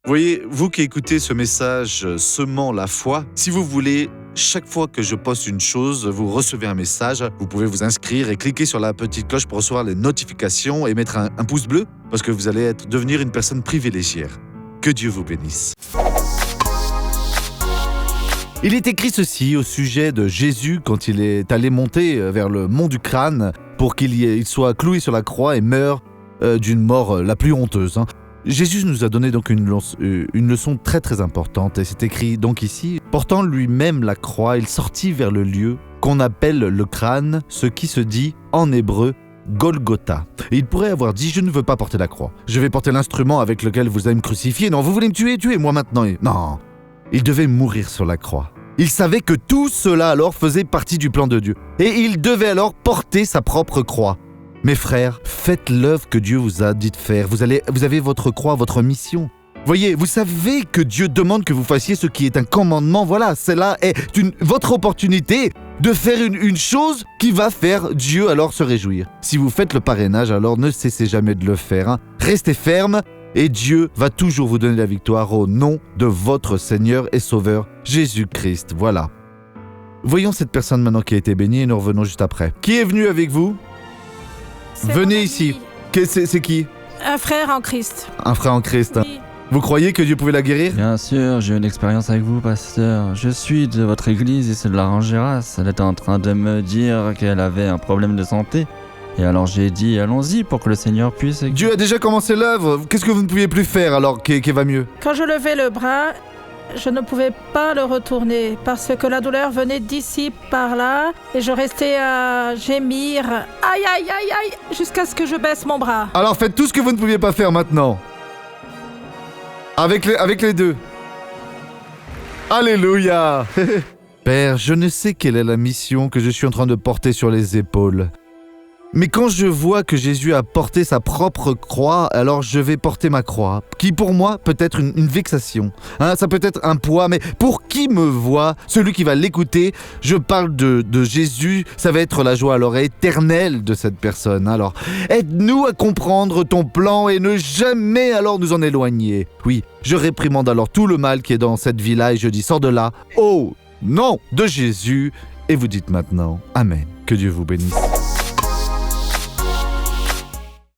Voyez, vous qui écoutez ce message semant la foi, si vous voulez, chaque fois que je poste une chose, vous recevez un message, vous pouvez vous inscrire et cliquer sur la petite cloche pour recevoir les notifications et mettre un pouce bleu parce que vous allez devenir une personne privilégiée. Que Dieu vous bénisse. Il est écrit ceci au sujet de Jésus quand il est allé monter vers le mont du crâne pour qu'il soit cloué sur la croix et meure d'une mort la plus honteuse. Jésus nous a donné donc une leçon très très importante et c'est écrit donc ici. Portant lui-même la croix, il sortit vers le lieu qu'on appelle le crâne, ce qui se dit en hébreu Golgotha. Et il pourrait avoir dit « Je ne veux pas porter la croix. Je vais porter l'instrument avec lequel vous allez me crucifier. Non, vous voulez me tuer, tuez-moi maintenant. » Non, il devait mourir sur la croix. Il savait que tout cela alors faisait partie du plan de Dieu. Et il devait alors porter sa propre croix. Mes frères, faites l'œuvre que Dieu vous a dit de faire. Vous avez votre croix, votre mission. Voyez, vous savez que Dieu demande que vous fassiez ce qui est un commandement. Voilà, cela est votre opportunité de faire une chose qui va faire Dieu alors se réjouir. Si vous faites le parrainage, alors ne cessez jamais de le faire. Restez ferme et Dieu va toujours vous donner la victoire au nom de votre Seigneur et Sauveur, Jésus-Christ. Voilà. Voyons cette personne maintenant qui a été bénie et nous revenons juste après. Qui est venu avec vous ? Venez ici. C'est qui ? Un frère en Christ. Un frère en Christ. Oui. Vous croyez que Dieu pouvait la guérir ? Bien sûr, j'ai une expérience avec vous, pasteur. Je suis de votre église et c'est de la Rangéras. Elle était en train de me dire qu'elle avait un problème de santé. Et alors j'ai dit, allons-y pour que le Seigneur puisse... Dieu a déjà commencé l'œuvre. Qu'est-ce que vous ne pouviez plus faire alors qui va mieux ? Quand je levais le bras, je ne pouvais pas le retourner parce que la douleur venait d'ici par là et je restais à gémir. Aïe, aïe, aïe, aïe, jusqu'à ce que je baisse mon bras. Alors faites tout ce que vous ne pouviez pas faire maintenant. Avec les deux. Alléluia. Père, je ne sais quelle est la mission que je suis en train de porter sur les épaules. Mais quand je vois que Jésus a porté sa propre croix, alors je vais porter ma croix, qui pour moi peut être une vexation. Ça peut être un poids, mais pour qui me voit, celui qui va l'écouter, je parle de Jésus, ça va être la joie alors éternelle de cette personne. Alors, aide-nous à comprendre ton plan et ne jamais alors nous en éloigner. Oui, je réprimande alors tout le mal qui est dans cette vie-là et je dis, sors de là, au nom de Jésus. Et vous dites maintenant, Amen. Que Dieu vous bénisse.